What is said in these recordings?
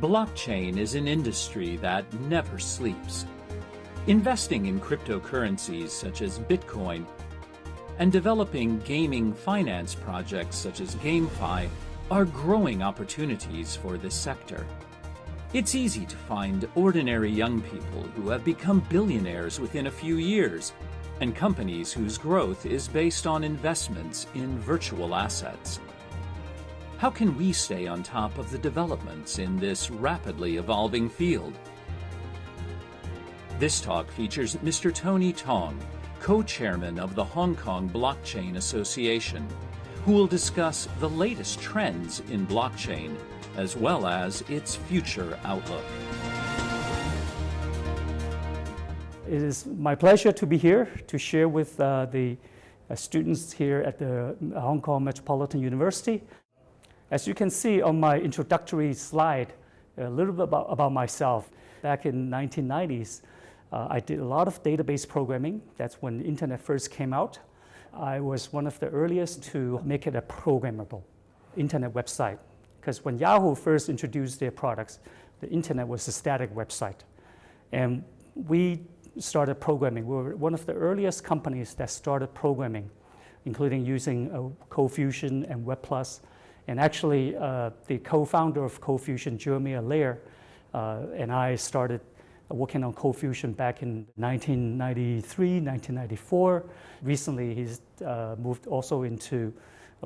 Blockchain is an industry that never sleeps. Investing in cryptocurrencies such as Bitcoin and developing gaming finance projects such as GameFi are growing opportunities for this sector. It's easy to find ordinary young people who have become billionaires within a few years, and companies whose growth is based on investments in virtual assets. How can we stay on top of the developments in this rapidly evolving field? This talk features Mr. Tony Tong, co-chairman of the Hong Kong Blockchain Association, who will discuss the latest trends in blockchain as well as its future outlook. It is my pleasure to be here to share with the students here at the Hong Kong Metropolitan University. As you can see on my introductory slide, a little bit about myself. Back in 1990s, I did a lot of database programming. That's when the internet first came out. I was one of the earliest to make it a programmable internet website. Because when Yahoo first introduced their products, the internet was a static website. And we started programming. We were one of the earliest companies that started programming, including using CoFusion and Web+. And actually, the co-founder of CoFusion, Jeremiah Lair, and I started working on CoFusion back in 1993, 1994. Recently, he's moved also into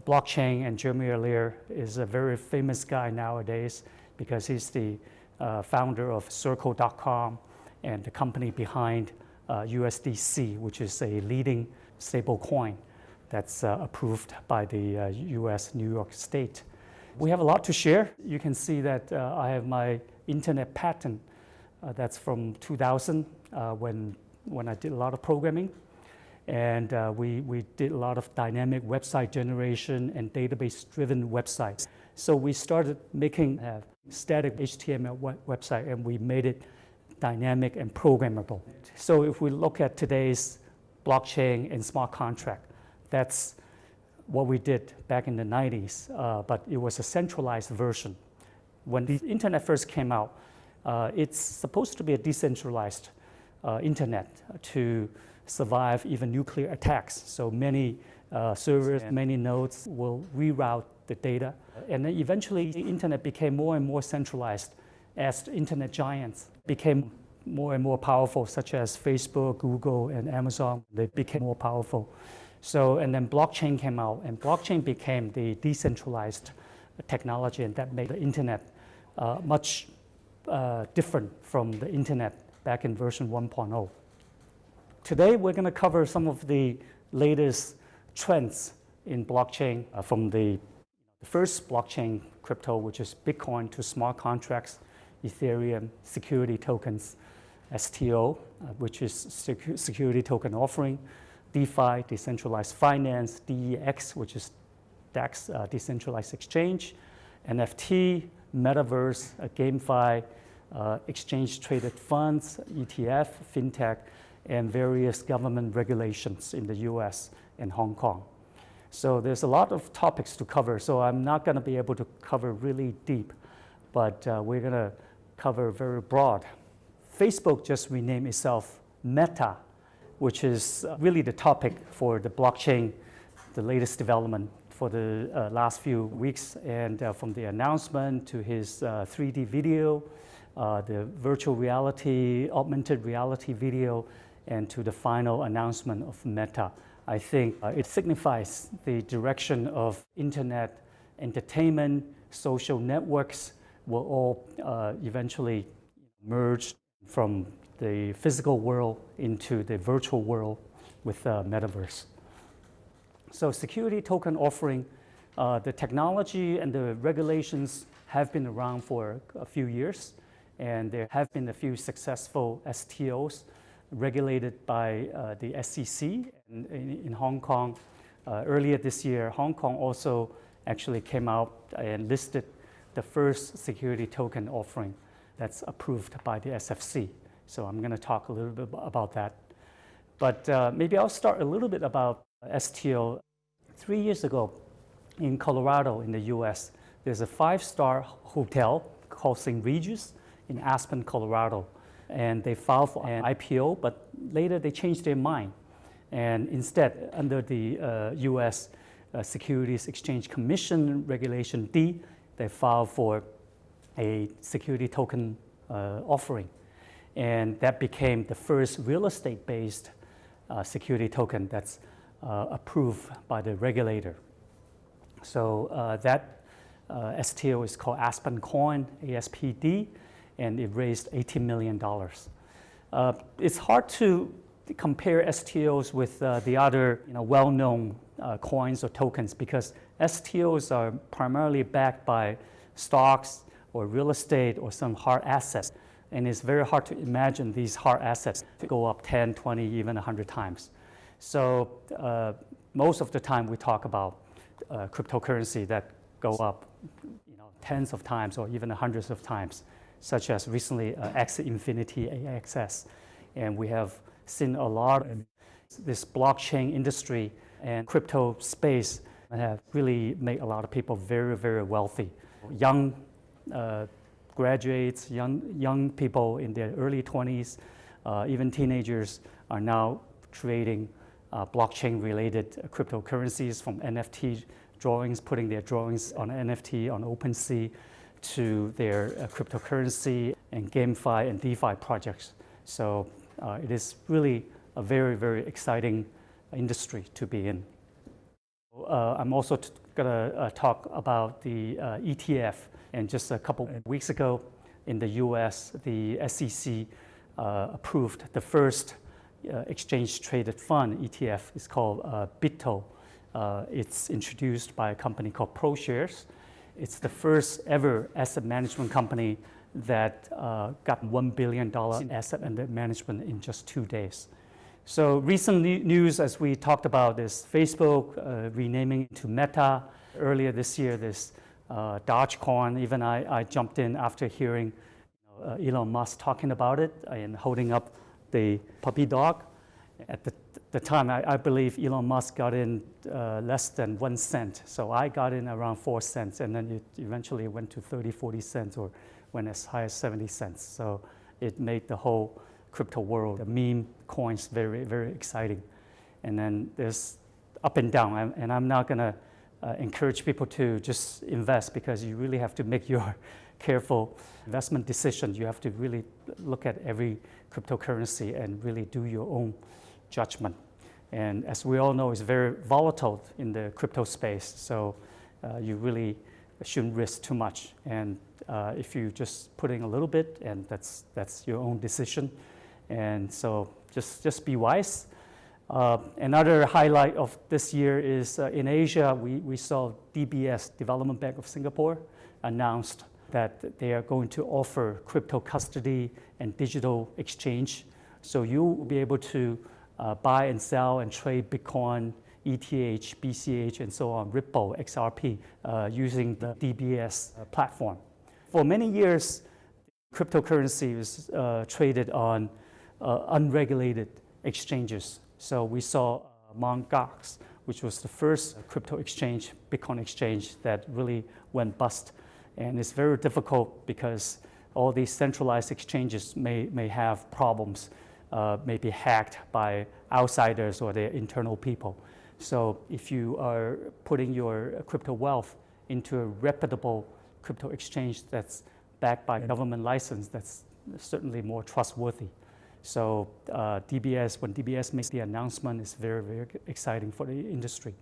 blockchain, and Jeremiah Lair is a very famous guy nowadays because he's the founder of Circle.com and the company behind USDC, which is a leading stable coin that's approved by the US New York State. We have a lot to share. You can see that I have my internet patent. That's from 2000 when I did a lot of programming. And we did a lot of dynamic website generation and database-driven websites. So we started making a static HTML website, and we made it dynamic and programmable. So if we look at today's blockchain and smart contract, that's what we did back in the 90s, but it was a centralized version. When the internet first came out, it's supposed to be a decentralized internet to survive even nuclear attacks. So many servers, many nodes will reroute the data. And then eventually the internet became more and more centralized as the internet giants became more and more powerful, such as Facebook, Google, and Amazon. They became more powerful. So, and then blockchain came out, and blockchain became the decentralized technology, and that made the internet much different from the internet back in version 1.0. Today, we're going to cover some of the latest trends in blockchain from the first blockchain crypto, which is Bitcoin, to smart contracts, Ethereum, security tokens, STO, which is security token offering, DeFi, decentralized finance, DEX, which is DEX, decentralized exchange, NFT, Metaverse, GameFi, exchange-traded funds, ETF, FinTech, and various government regulations in the US and Hong Kong. So there's a lot of topics to cover, so I'm not going to be able to cover really deep, but we're going to cover very broad. Facebook just renamed itself Meta, which is really the topic for the blockchain, the latest development for the last few weeks. And from the announcement to his 3D video, the virtual reality, augmented reality video, and to the final announcement of Meta. I think it signifies the direction of internet, entertainment, social networks will all eventually merge from the physical world into the virtual world with Metaverse. So security token offering, the technology and the regulations have been around for a few years, and there have been a few successful STOs regulated by the SEC in Hong Kong. Earlier this year, Hong Kong also actually came out and listed the first security token offering that's approved by the SFC. So I'm going to talk a little bit about that. But maybe I'll start a little bit about STO. 3 years ago in Colorado in the US, there's a 5-star hotel called St. Regis in Aspen, Colorado. And they filed for an IPO, but later they changed their mind. And instead, under the U.S. Securities Exchange Commission Regulation D, they filed for a security token offering. And that became the first real estate-based security token that's approved by the regulator. So that STO is called Aspen Coin, ASPD, and it raised $18 million. It's hard to compare STOs with the other well-known coins or tokens because STOs are primarily backed by stocks or real estate or some hard assets. And it's very hard to imagine these hard assets to go up 10, 20, even 100 times. So most of the time we talk about cryptocurrency that go up tens of times or even hundreds of times, such as recently Axie Infinity AXS. And we have seen a lot of this blockchain industry and crypto space have really made a lot of people very, very wealthy. Young graduates, young people in their early 20s, even teenagers are now creating blockchain-related cryptocurrencies, from NFT drawings, putting their drawings on NFT on OpenSea, to their cryptocurrency and GameFi and DeFi projects. So it is really a very, very exciting industry to be in. I'm also going to talk about the ETF. And just a couple of weeks ago in the US, the SEC approved the first exchange-traded fund ETF. It's called BITO. It's introduced by a company called ProShares. It's the first ever asset management company that got $1 billion in asset under management in just 2 days. So recent news, as we talked about, is Facebook renaming to Meta. Earlier this year, this Dogecoin. Even I jumped in after hearing Elon Musk talking about it and holding up the puppy dog. At the time, I believe Elon Musk got in less than 1 cent. So I got in around 4 cents, and then it eventually went to 30, 40 cents, or went as high as 70 cents. So it made the whole crypto world, the meme coins, very, very exciting. And then there's up and down, and I'm not going to encourage people to just invest, because you really have to make your careful investment decision. You have to really look at every cryptocurrency and really do your own judgment. And as we all know, it's very volatile in the crypto space, so you really shouldn't risk too much. And if you just put in a little bit, and that's your own decision. And so just be wise. Another highlight of this year is in Asia, we saw DBS, Development Bank of Singapore, announced that they are going to offer crypto custody and digital exchange. So you'll be able to buy and sell and trade Bitcoin, ETH, BCH, and so on, Ripple, XRP, using the DBS platform. For many years, cryptocurrency was traded on unregulated exchanges. So we saw Mt. Gox, which was the first crypto exchange, Bitcoin exchange, that really went bust. And it's very difficult because all these centralized exchanges may have problems, may be hacked by outsiders or their internal people. So if you are putting your crypto wealth into a reputable crypto exchange that's backed by a government license, that's certainly more trustworthy. So when DBS makes the announcement, it's very, very exciting for the industry.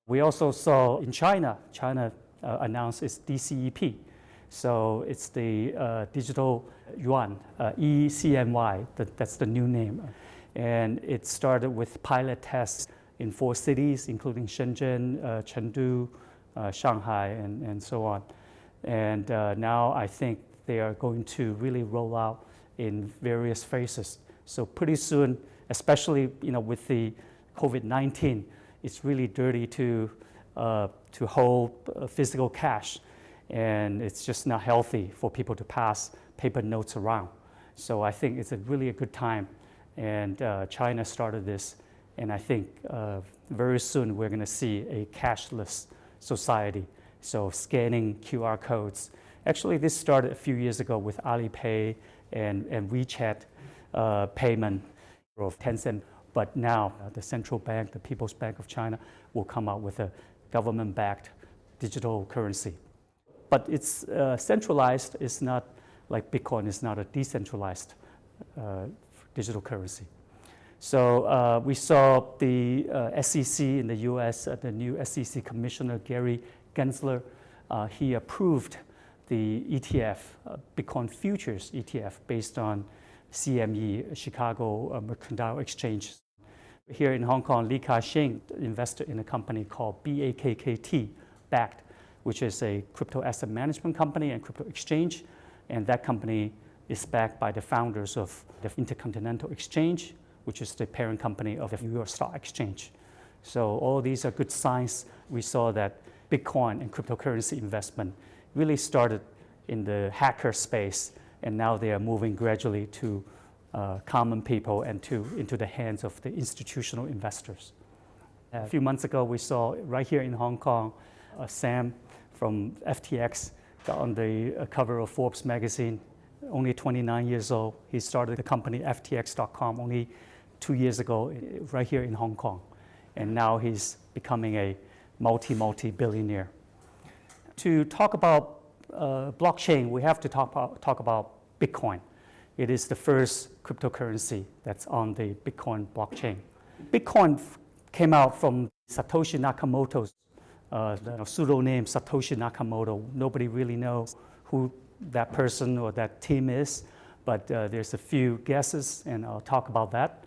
We also saw in China announced its DCEP. So it's the digital yuan, ECNY, that's the new name. And it started with pilot tests in 4 cities, including Shenzhen, Chengdu, Shanghai, and so on. And now I think they are going to really roll out in various phases. So pretty soon, especially with the COVID-19, it's really dirty to hold physical cash, and it's just not healthy for people to pass paper notes around. So I think it's really a good time, and China started this, and I think very soon we're going to see a cashless society. So scanning QR codes Actually, this started a few years ago with Alipay and WeChat payment of Tencent. But now the central bank, the People's Bank of China, will come out with a government-backed digital currency. But it's centralized. It's not like Bitcoin is not a decentralized digital currency. So we saw the SEC in the US, the new SEC Commissioner Gary Gensler, he approved the ETF, Bitcoin Futures ETF, based on CME, Chicago Mercantile Exchange. Here in Hong Kong, Li Ka-shing invested in a company called BAKKT, which is a crypto asset management company and crypto exchange. And that company is backed by the founders of the Intercontinental Exchange, which is the parent company of the New York Stock Exchange. So all these are good signs. We saw that Bitcoin and cryptocurrency investment really started in the hacker space, and now they are moving gradually to common people and into the hands of the institutional investors. A few months ago, we saw right here in Hong Kong, Sam from FTX got on the cover of Forbes magazine, only 29 years old. He started the company FTX.com only 2 years ago right here in Hong Kong. And now he's becoming a multi-billionaire. To talk about blockchain, we have to talk about Bitcoin. It is the first cryptocurrency that's on the Bitcoin blockchain. Bitcoin came out from Satoshi Nakamoto's pseudonym Satoshi Nakamoto. Nobody really knows who that person or that team is, but there's a few guesses, and I'll talk about that.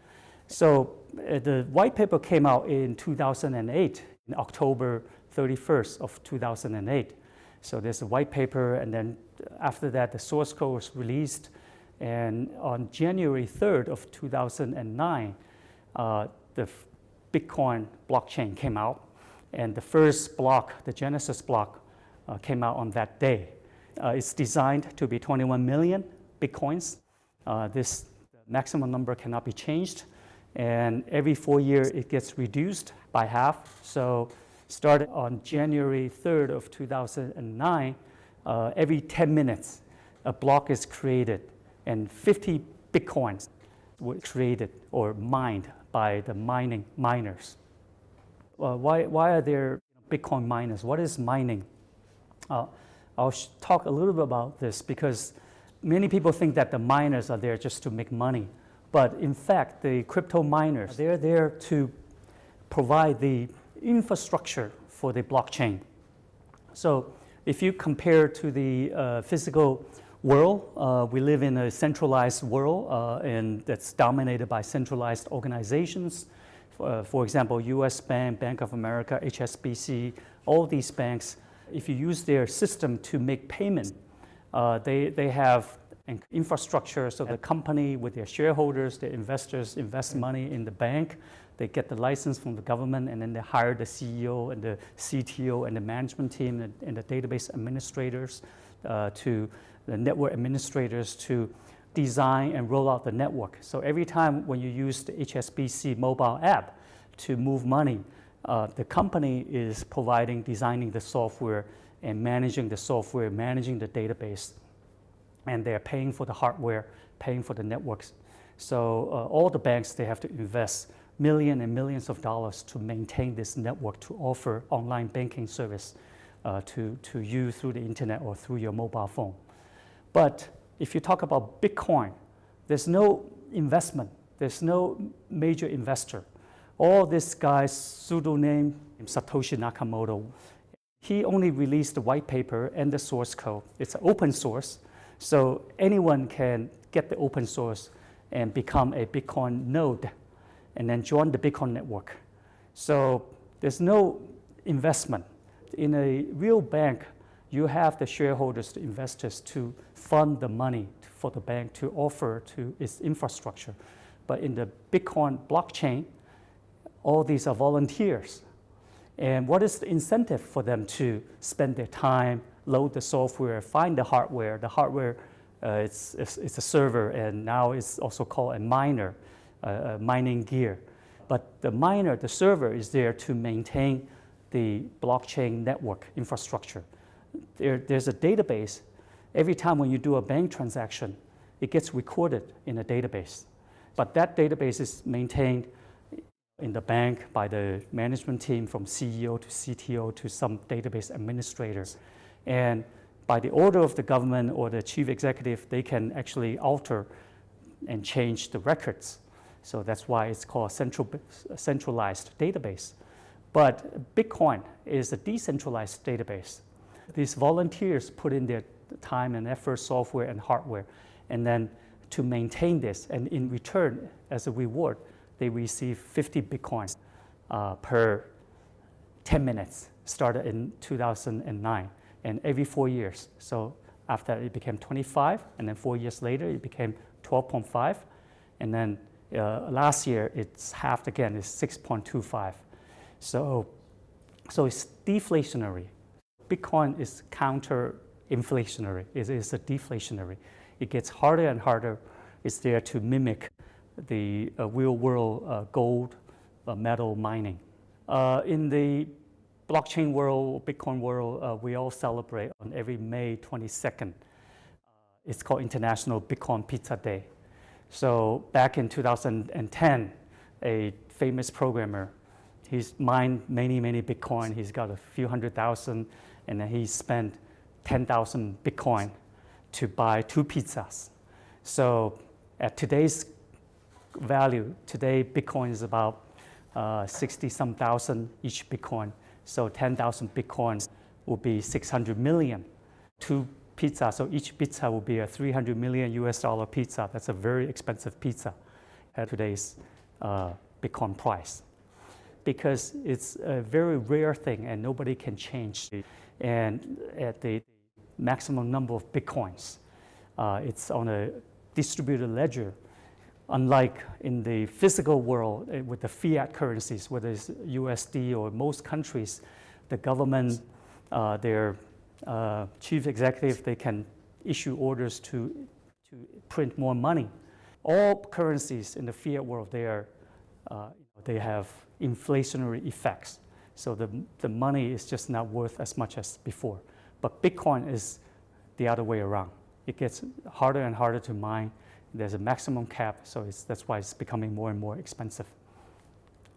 So the white paper came out in 2008, in October 31st of 2008. So there's a white paper, and then after that, the source code was released. And on January 3rd of 2009, the Bitcoin blockchain came out. And the first block, the Genesis block, came out on that day. It's designed to be 21 million Bitcoins. This maximum number cannot be changed. And every 4 years, it gets reduced by half. So started on January 3rd of 2009, every 10 minutes, a block is created, and 50 Bitcoins were created or mined by the miners. Why are there Bitcoin miners? What is mining? I'll talk a little bit about this because many people think that the miners are there just to make money. But in fact, the crypto miners, they're there to provide the infrastructure for the blockchain. So if you compare to the physical world, we live in a centralized world, and that's dominated by centralized organizations. For example, US Bank, Bank of America, HSBC, all these banks, if you use their system to make payment, they have an infrastructure, so the company with their shareholders, their investors invest money in the bank, they get the license from the government, and then they hire the CEO and the CTO and the management team and the database administrators to the network administrators to design and roll out the network. So every time when you use the HSBC mobile app to move money, the company is designing the software and managing the software, managing the database, and they're paying for the hardware, paying for the networks. So all the banks, they have to invest millions and millions of dollars to maintain this network, to offer online banking service to you through the internet or through your mobile phone. But if you talk about Bitcoin, there's no investment. There's no major investor. All this guy's pseudonym, Satoshi Nakamoto, he only released the white paper and the source code. It's open source, so anyone can get the open source and become a Bitcoin node and then join the Bitcoin network. So there's no investment. In a real bank, you have the shareholders, the investors, to fund the money for the bank to offer to its infrastructure. But in the Bitcoin blockchain, all these are volunteers. And what is the incentive for them to spend their time, load the software, find the hardware? The hardware, it's a server, and now it's also called a miner, mining gear. But the miner, the server, is there to maintain the blockchain network infrastructure. There's a database Every time when you do a bank transaction, it gets recorded in a database. But that database is maintained in the bank by the management team, from CEO to CTO to some database administrators. And by the order of the government or the chief executive, they can actually alter and change the records. So that's why it's called a centralized database. But Bitcoin is a decentralized database. These volunteers put in their time and effort, software and hardware, and then to maintain this. And in return, as a reward, they receive 50 Bitcoins per 10 minutes, started in 2009, and every 4 years. So after it became 25, and then 4 years later, it became 12.5, and then last year, it's halved again, it's 6.25. So it's deflationary. Bitcoin is counter-inflationary. It is a deflationary. It gets harder and harder. It's there to mimic the real-world gold metal mining. In the blockchain world, Bitcoin world, we all celebrate on every May 22nd. It's called International Bitcoin Pizza Day. So back in 2010, a famous programmer, he's mined many Bitcoin. He's got a few 100,000, and then he spent 10,000 Bitcoin to buy 2 pizzas. So at today's value, today Bitcoin is about 60-some thousand each Bitcoin. So 10,000 Bitcoins will be 600 million. 2 pizza, so each pizza will be a $300 million pizza. That's a very expensive pizza at today's Bitcoin price, because it's a very rare thing and nobody can change it. And at the maximum number of Bitcoins, it's on a distributed ledger. Unlike in the physical world with the fiat currencies, whether it's USD or most countries, the government, their chief executive, they can issue orders to print more money. All currencies in the fiat world, they have inflationary effects. So the money is just not worth as much as before. But Bitcoin is the other way around. It gets harder and harder to mine. There's a maximum cap, so that's why it's becoming more and more expensive.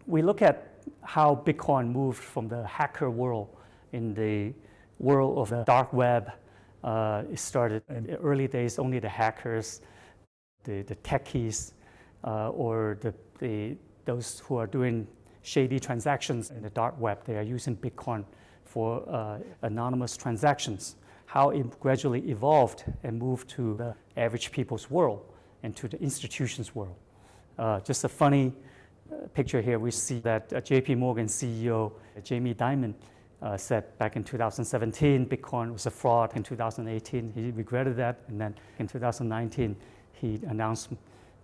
We look at how Bitcoin moved from the hacker world in the world of the dark web. It started in the early days, only the hackers, the techies, or those who are doing shady transactions in the dark web. They are using Bitcoin for anonymous transactions. How it gradually evolved and moved to the average people's world and to the institutions world. Just a funny picture here, we see that JP Morgan CEO Jamie Dimon said back in 2017 Bitcoin was a fraud. In 2018 he regretted that, and then in 2019 he announced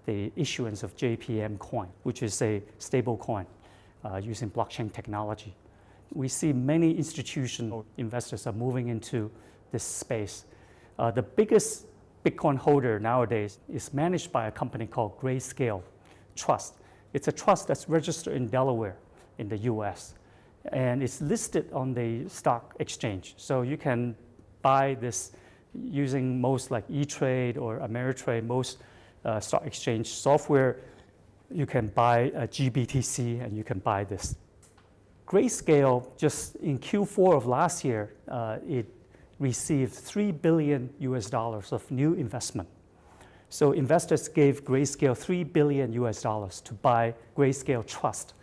the issuance of JPM coin, which is a stable coin using blockchain technology. We see many institutional investors are moving into this space. The biggest Bitcoin holder nowadays is managed by a company called Grayscale Trust. It's a trust that's registered in Delaware in the US, and it's listed on the stock exchange. So you can buy this using most like E-Trade or Ameritrade, most stock exchange software. You can buy a GBTC and you can buy this. Grayscale, just in Q4 of last year, it received $3 billion of new investment. So investors gave Grayscale $3 billion to buy Grayscale Trust.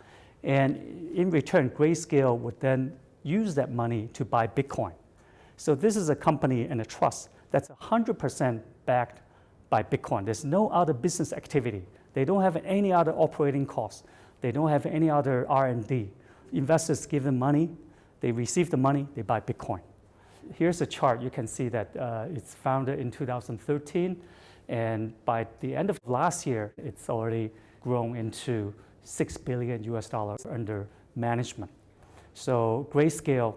And in return, Grayscale would then use that money to buy Bitcoin. So this is a company and a trust that's 100% backed by Bitcoin. There's no other business activity. They don't have any other operating costs. They don't have any other R&D. Investors give them money, they receive the money, they buy Bitcoin. Here's a chart. You can see that it's founded in 2013, and by the end of last year, it's already grown into $6 billion under management. So Grayscale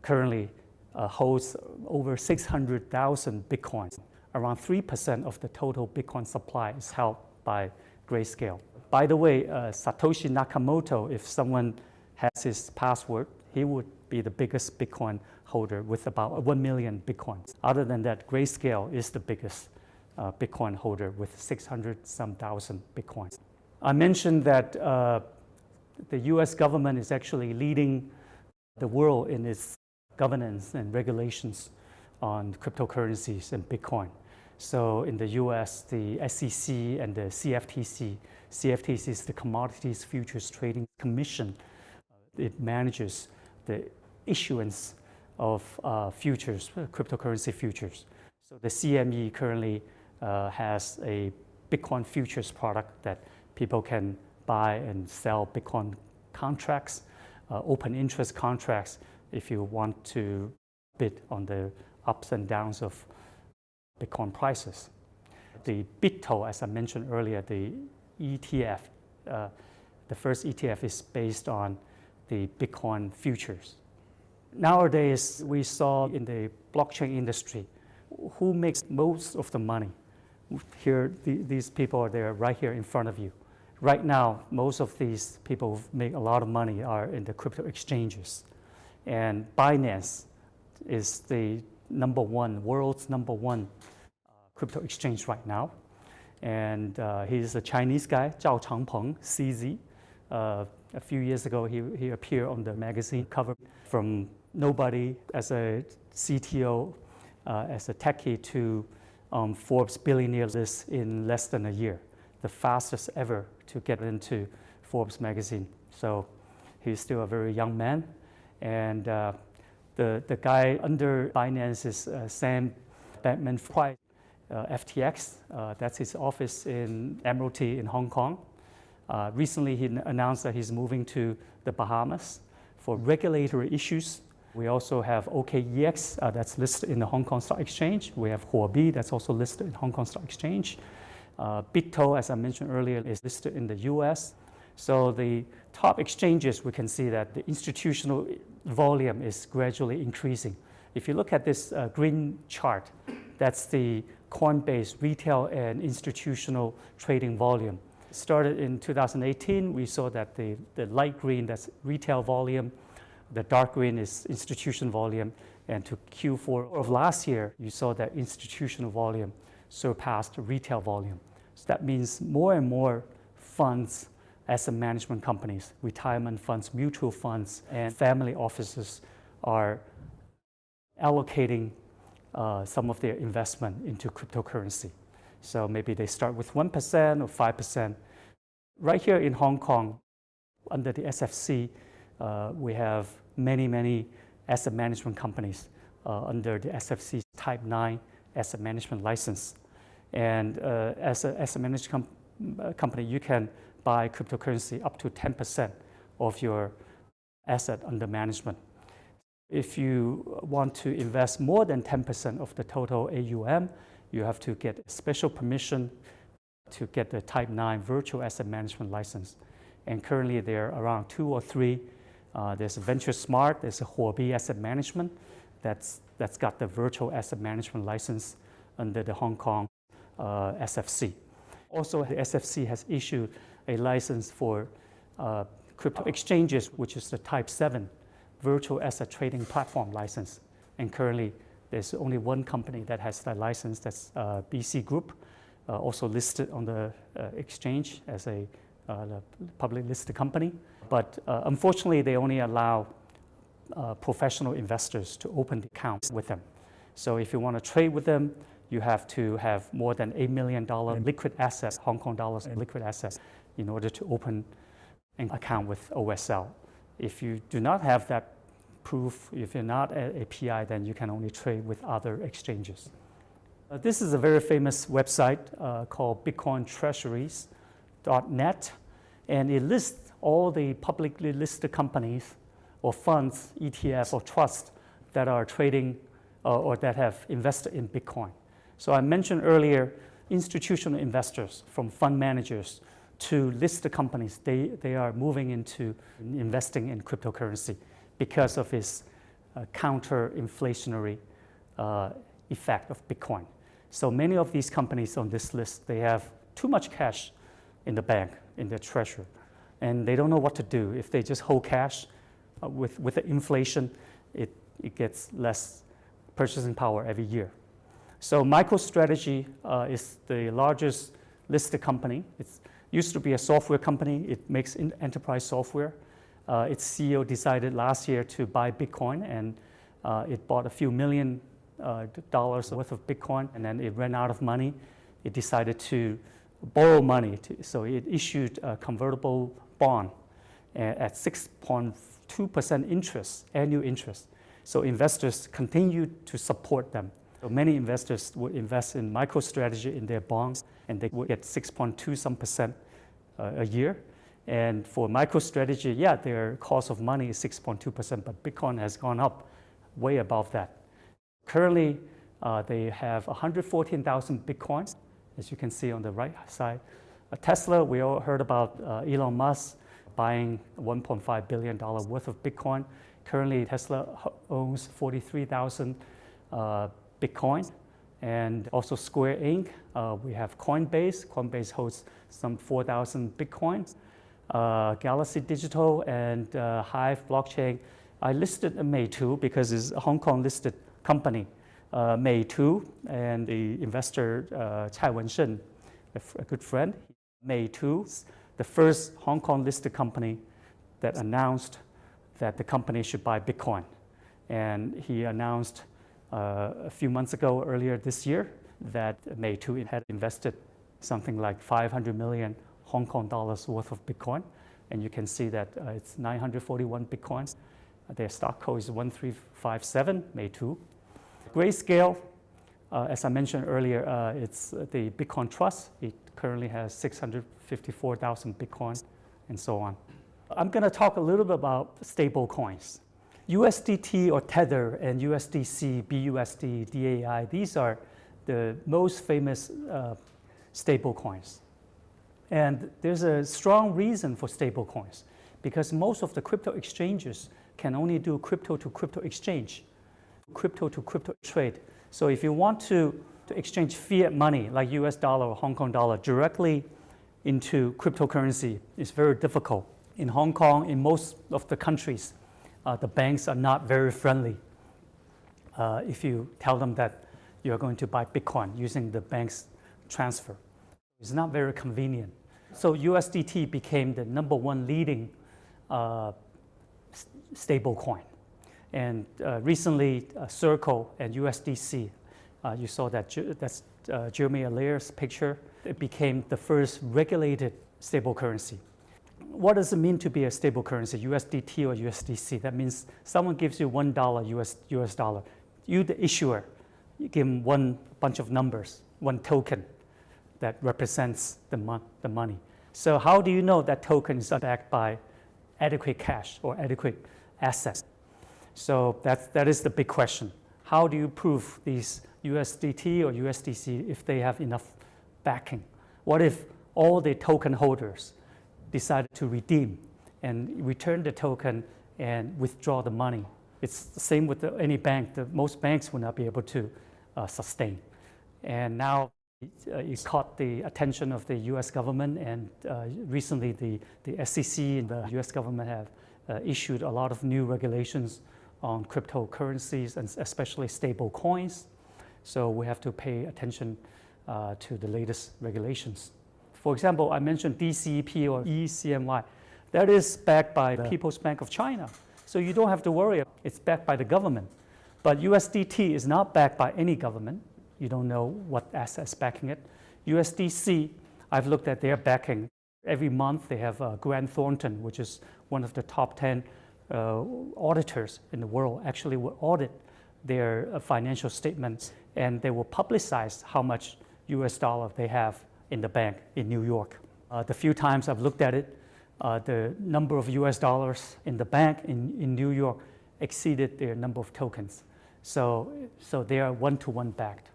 currently holds over 600,000 Bitcoins. Around 3% of the total Bitcoin supply is held by Grayscale. By the way, Satoshi Nakamoto, if someone has his password, he would be the biggest Bitcoin holder with about 1 million Bitcoins. Other than that, Grayscale is the biggest Bitcoin holder with 600-some thousand Bitcoins. I mentioned that the US government is actually leading the world in its governance and regulations on cryptocurrencies and Bitcoin. So in the US, the SEC and the CFTC is the Commodities Futures Trading Commission. It manages the issuance of futures, cryptocurrency futures. So the CME currently has a Bitcoin futures product that people can buy and sell Bitcoin contracts, open interest contracts, if you want to bid on the ups and downs of Bitcoin prices. The BitTo, as I mentioned earlier, the ETF, the first ETF is based on the Bitcoin futures. Nowadays, we saw in the blockchain industry, who makes most of the money? Here, these people are there right here in front of you. Right now, most of these people who make a lot of money are in the crypto exchanges. And Binance is the world's number one crypto exchange right now. And he's a Chinese guy, Zhao Changpeng, CZ. A few years ago, he appeared on the magazine cover from nobody as a CTO, as a techie to Forbes billionaire list in less than a year, the fastest ever to get into Forbes magazine. So he's still a very young man. And the guy under Binance is Sam Bankman-Fried, FTX. That's his office in Admiralty in Hong Kong. Recently, he announced that he's moving to the Bahamas for regulatory issues. We also have OKEX, that's listed in the Hong Kong Stock Exchange. We have Huobi, that's also listed in Hong Kong Stock Exchange. BitTo, as I mentioned earlier, is listed in the US. So the top exchanges, we can see that the institutional volume is gradually increasing. If you look at this green chart, that's the Coinbase retail and institutional trading volume. Started in 2018, we saw that the light green, that's retail volume, the dark green is institutional volume, and to Q4 of last year, you saw that institutional volume surpassed retail volume. So that means more and more funds, asset management companies, retirement funds, mutual funds, and family offices are allocating some of their investment into cryptocurrency. So maybe they start with 1% or 5%. Right here in Hong Kong, under the SFC, we have many asset management companies under the SFC Type 9 asset management license. And as an asset management company, you can buy cryptocurrency up to 10% of your asset under management. If you want to invest more than 10% of the total AUM, you have to get special permission to get the Type 9 virtual asset management license. And currently there are around 2 or 3. There's a Venture Smart, there's a Huobi Asset Management that's got the virtual asset management license under the Hong Kong SFC. Also, the SFC has issued a license for crypto exchanges, which is the Type 7 virtual asset trading platform license. And currently, there's only one company that has that license, that's BC Group, also listed on the exchange as a public listed company. But unfortunately, they only allow professional investors to open the accounts with them. So if you want to trade with them, you have to have more than $8 million liquid assets, Hong Kong dollars liquid assets, in order to open an account with OSL. If you do not have that proof, if you're not a PI, then you can only trade with other exchanges. This is a very famous website called BitcoinTreasuries.net, and it lists all the publicly listed companies or funds, ETFs or trusts that are trading or that have invested in Bitcoin. So I mentioned earlier, institutional investors from fund managers to listed companies, they are moving into investing in cryptocurrency because of its counter-inflationary effect of Bitcoin. So many of these companies on this list, they have too much cash in the bank, in their treasury, and they don't know what to do. If they just hold cash, with the inflation, it gets less purchasing power every year. So MicroStrategy is the largest listed company. It used to be a software company. It makes enterprise software. Its CEO decided last year to buy Bitcoin, and it bought a few million dollars worth of Bitcoin, and then it ran out of money. It decided to borrow money, so it issued a convertible bond at 6.2% interest, annual interest. So investors continued to support them. So many investors would invest in MicroStrategy in their bonds, and they would get 6.2% a year. And for MicroStrategy, yeah, their cost of money is 6.2%, but Bitcoin has gone up way above that. Currently, they have 114,000 Bitcoins, as you can see on the right side. Tesla, we all heard about Elon Musk buying $1.5 billion worth of Bitcoin. Currently, Tesla owns 43,000 Bitcoin. And also Square Inc. We have Coinbase. Coinbase holds some 4,000 Bitcoins. Galaxy Digital and Hive Blockchain. I listed Meitu because it's a Hong Kong listed company. Meitu and the investor Cai Wensheng, a good friend. Meitu, the first Hong Kong listed company that announced that the company should buy Bitcoin. And he announced a few months ago, earlier this year, that Meitu had invested something like 500 million Hong Kong dollars worth of Bitcoin. And you can see that it's 941 Bitcoins. Their stock code is 1357, Meitu. Grayscale, as I mentioned earlier, it's the Bitcoin Trust. It currently has 654,000 Bitcoin and so on. I'm going to talk a little bit about stable coins. USDT or Tether and USDC, BUSD, DAI, these are the most famous stable coins. And there's a strong reason for stable coins because most of the crypto exchanges can only do crypto to crypto exchange, crypto to crypto trade. So if you want to exchange fiat money like US dollar or Hong Kong dollar directly into cryptocurrency, it's very difficult. In Hong Kong, in most of the countries, the banks are not very friendly. If you tell them that you're going to buy Bitcoin using the bank's transfer, it's not very convenient. So USDT became the #1 leading stable coin. And recently, Circle and USDC, you saw that that's Jeremy Allaire's picture. It became the first regulated stable currency. What does it mean to be a stable currency, USDT or USDC? That means someone gives you $1 US dollar. You, the issuer, you give them one bunch of numbers, one token that represents the money. So how do you know that token is backed by adequate cash or adequate assets? So that is the big question. How do you prove these USDT or USDC if they have enough backing? What if all the token holders decided to redeem and return the token and withdraw the money? It's the same with any bank. Most banks will not be able to sustain. And now it caught the attention of the US government, and recently the SEC and the US government have issued a lot of new regulations on cryptocurrencies and especially stable coins. So we have to pay attention to the latest regulations. For example, I mentioned DCEP or ECNY. That is backed by the People's Bank of China. So you don't have to worry. It's backed by the government. But USDT is not backed by any government. You don't know what assets backing it. USDC, I've looked at their backing. Every month they have Grant Thornton, which is one of the top 10 auditors in the world, actually will audit their financial statements, and they will publicize how much US dollar they have in the bank in New York. The few times I've looked at it, the number of US dollars in the bank in New York exceeded their number of tokens. So they are one-to-one backed.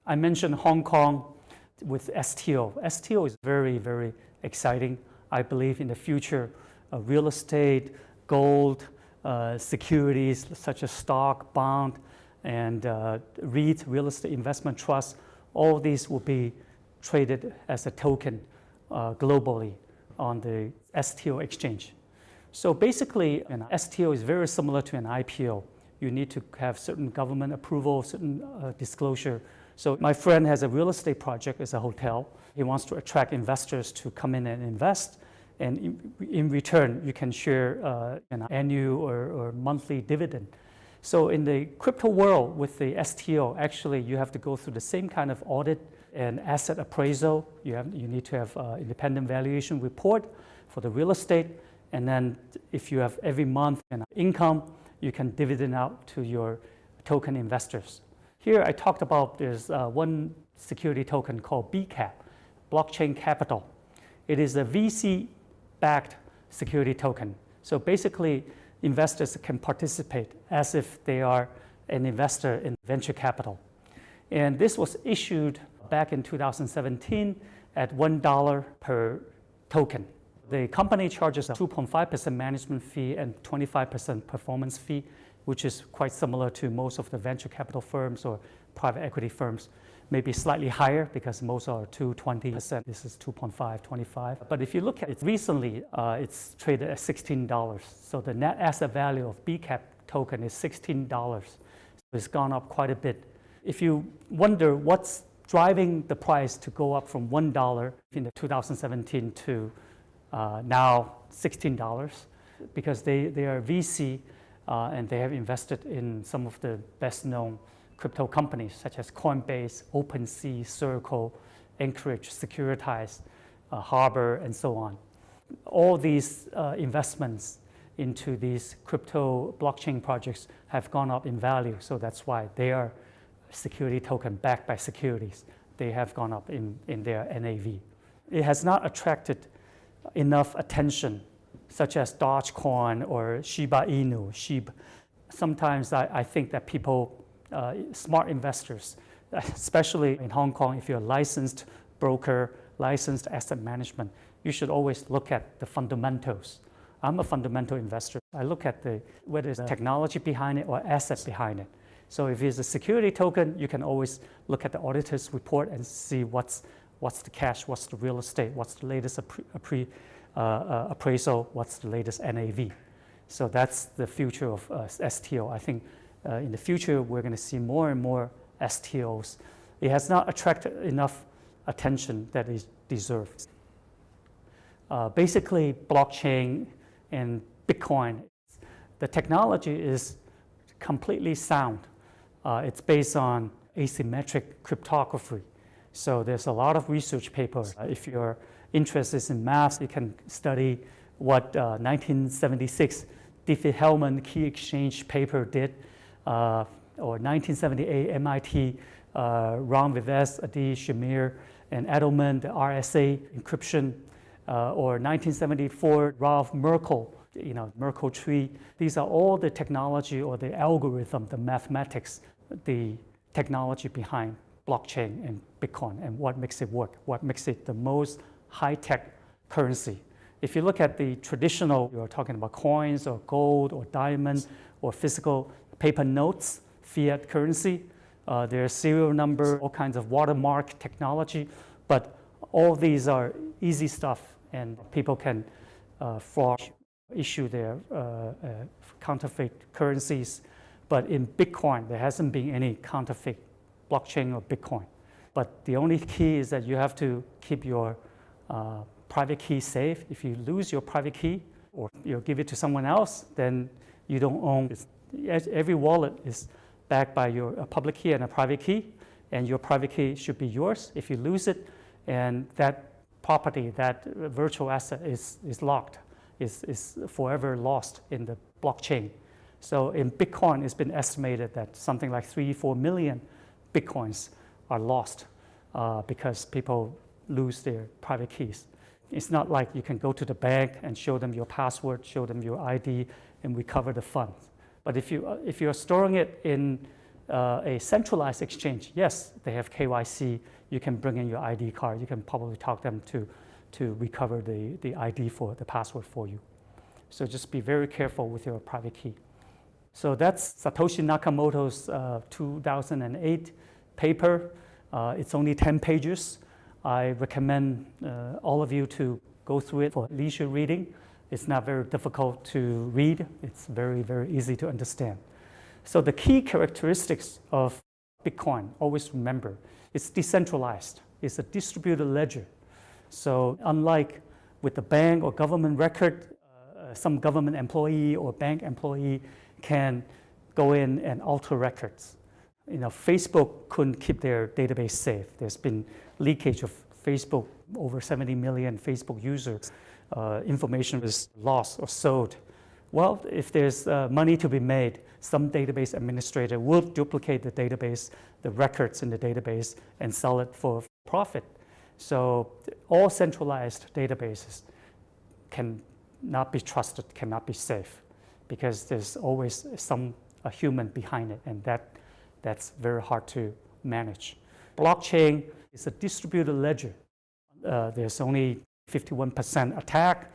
I mentioned Hong Kong with STO. STO is very, very exciting. I believe in the future, real estate, gold, securities such as stock, bond, and REIT, real estate investment trust, all these will be traded as a token globally on the STO exchange. So basically, an STO is very similar to an IPO. You need to have certain government approval, certain disclosure. So my friend has a real estate project, it's a hotel. He wants to attract investors to come in and invest. And in return, you can share an annual or monthly dividend. So in the crypto world with the STO, actually you have to go through the same kind of audit and asset appraisal. You need to have independent valuation report for the real estate. And then if you have every month an income, you can dividend out to your token investors. Here I talked about there's one security token called BCAP, Blockchain Capital. It is a VC-backed security token. So basically, investors can participate as if they are an investor in venture capital. And this was issued back in 2017 at $1 per token. The company charges a 2.5% management fee and 25% performance fee, which is quite similar to most of the venture capital firms or private equity firms. Maybe slightly higher because most are 2.20%. This is 2.5, 25. But if you look at it recently, it's traded at $16. So the net asset value of BCAP token is $16. So it's gone up quite a bit. If you wonder what's driving the price to go up from $1 in 2017 to now $16, because they are VC and they have invested in some of the best-known crypto companies such as Coinbase, OpenSea, Circle, Anchorage, Securitize, Harbor, and so on. All these investments into these crypto blockchain projects have gone up in value, so that's why they are security token backed by securities. They have gone up in their NAV. It has not attracted enough attention, such as Dogecoin or Shiba Inu, SHIB. Sometimes I think that people, smart investors, especially in Hong Kong, if you're a licensed broker, licensed asset management, you should always look at the fundamentals. I'm a fundamental investor. I look at whether there's technology behind it or asset behind it. So if it's a security token, you can always look at the auditor's report and see what's the cash, what's the real estate, what's the latest appraisal, what's the latest NAV. So that's the future of STO. I think in the future, we're going to see more and more STOs. It has not attracted enough attention that it deserves. Basically, blockchain and Bitcoin, the technology is completely sound. It's based on asymmetric cryptography. So there's a lot of research papers. If you're interested in math, you can study what 1976 Diffie-Hellman key exchange paper did, or 1978 MIT, Ron Vives, Adi Shamir, and Edelman, the RSA encryption, or 1974 Ralph Merkle, Merkle tree. These are all the technology or the algorithm, the mathematics, the technology behind blockchain and Bitcoin and what makes it work, what makes it the most high-tech currency. If you look at the traditional, you're talking about coins or gold or diamond or physical paper notes, fiat currency, there's serial number, all kinds of watermark technology, but all these are easy stuff and people can fraud, issue their counterfeit currencies. But in Bitcoin, there hasn't been any counterfeit blockchain or Bitcoin. But the only key is that you have to keep your private key safe. If you lose your private key or you give it to someone else, then you don't own it. Every wallet is backed by a public key and a private key, and your private key should be yours. If you lose it, and that property, that virtual asset is locked, is forever lost in the blockchain. So in Bitcoin, it's been estimated that something like 3-4 million Bitcoins are lost because people lose their private keys. It's not like you can go to the bank and show them your password, show them your ID, and recover the funds. But if you're storing it in a centralized exchange, yes, they have KYC. You can bring in your ID card. You can probably talk them to recover the ID for the password for you. So just be very careful with your private key. So that's Satoshi Nakamoto's 2008 paper. It's only 10 pages. I recommend all of you to go through it for leisure reading. It's not very difficult to read. It's very, very easy to understand. So the key characteristics of Bitcoin, always remember, it's decentralized. It's a distributed ledger. So unlike with the bank or government record, some government employee or bank employee can go in and alter records. Facebook couldn't keep their database safe. There's been leakage of Facebook, over 70 million Facebook users. Information was lost or sold. Well, if there's money to be made, some database administrator will duplicate the database, the records in the database, and sell it for profit. So all centralized databases cannot be trusted, cannot be safe, because there's always a human behind it, and that's very hard to manage. Blockchain is a distributed ledger. There's only 51% attack.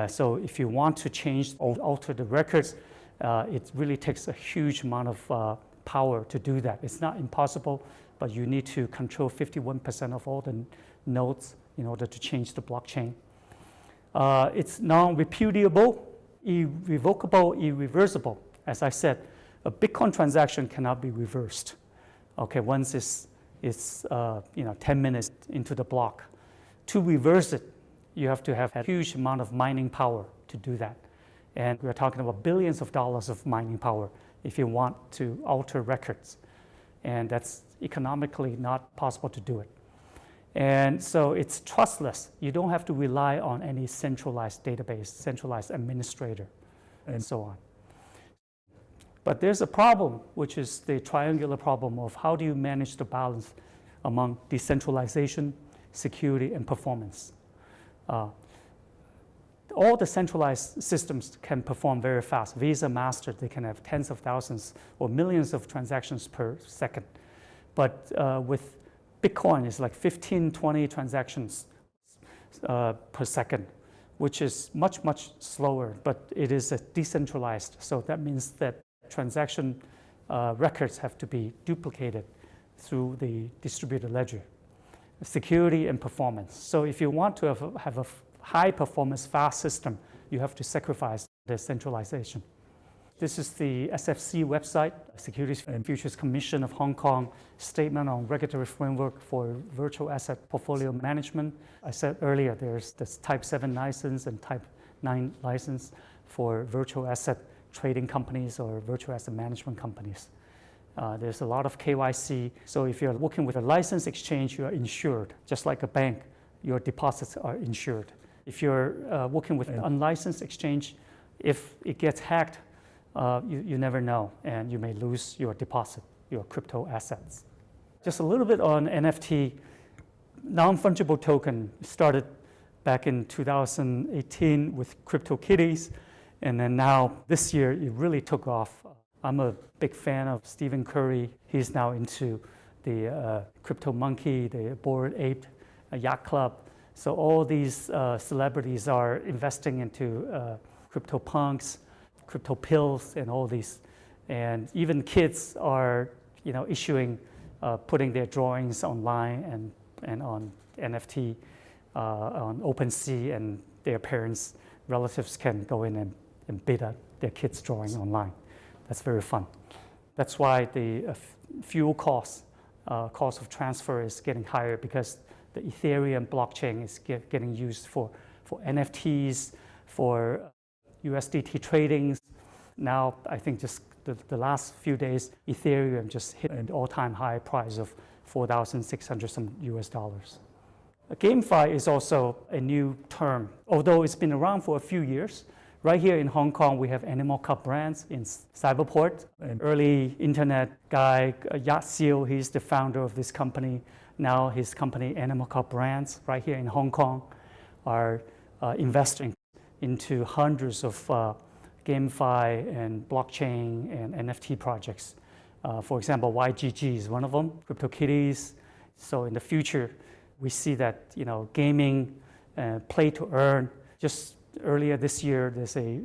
So if you want to change or alter the records, it really takes a huge amount of power to do that. It's not impossible, but you need to control 51% of all the nodes in order to change the blockchain. It's non-repudiable, irrevocable, irreversible. As I said, a Bitcoin transaction cannot be reversed. Okay, once it's 10 minutes into the block. To reverse it, you have to have a huge amount of mining power to do that. And we're talking about billions of dollars of mining power if you want to alter records. And that's economically not possible to do it. And so it's trustless. You don't have to rely on any centralized database, centralized administrator, and so on. But there's a problem, which is the triangular problem of how do you manage the balance among decentralization, security, and performance. All the centralized systems can perform very fast. Visa, Master, they can have tens of thousands or millions of transactions per second. But with Bitcoin, it's like 15, 20 transactions per second, which is much, much slower, but it is decentralized. So that means that transaction records have to be duplicated through the distributed ledger. Security and performance. So if you want to have a high performance, fast system, you have to sacrifice the centralization. This is the SFC website, Securities and Futures Commission of Hong Kong, Statement on Regulatory Framework for Virtual Asset Portfolio Management. I said earlier, there's this Type 7 license and Type 9 license for virtual asset trading companies or virtual asset management companies. There's a lot of KYC. So if you're working with a licensed exchange, you are insured. Just like a bank, your deposits are insured. If you're working with an unlicensed exchange, if it gets hacked, you never know, and you may lose your deposit, your crypto assets. Just a little bit on NFT. Non-fungible token started back in 2018 with CryptoKitties, and then now this year it really took off. I'm a big fan of Stephen Curry. He's now into the Crypto Monkey, the Bored Ape, Yacht Club. So all these celebrities are investing into crypto punks, crypto pills, and all these. And even kids are, issuing, putting their drawings online and on NFT, on OpenSea, and their parents, relatives can go in and bid at their kids' drawing online. That's very fun. That's why the fuel cost of transfer is getting higher, because the Ethereum blockchain is getting used for NFTs, for USDT tradings. Now, I think just the last few days, Ethereum just hit an all-time high price of $4,600 some US dollars. GameFi is also a new term, although it's been around for a few years. Right here in Hong Kong, we have Animal Cup Brands in Cyberport. An early internet guy, Yat Seal, he's the founder of this company. Now his company, Animal Cup Brands, right here in Hong Kong, are investing into hundreds of GameFi and blockchain and NFT projects. For example, YGG is one of them, CryptoKitties. So in the future, we see that gaming, play to earn. Just earlier this year, there's a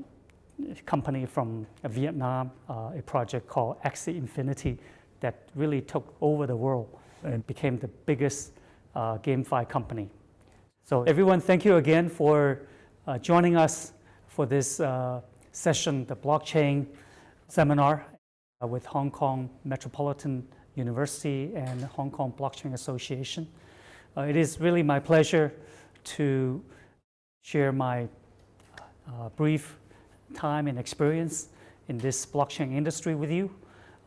company from Vietnam, a project called Axie Infinity, that really took over the world and became the biggest GameFi company. So everyone, thank you again for joining us for this session, the blockchain seminar with Hong Kong Metropolitan University and Hong Kong Blockchain Association. It is really my pleasure to share my brief time and experience in this blockchain industry with you.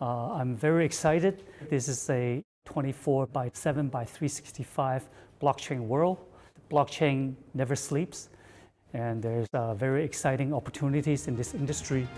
I'm very excited. This is a 24/7 by 365 blockchain world. Blockchain never sleeps, and there's very exciting opportunities in this industry.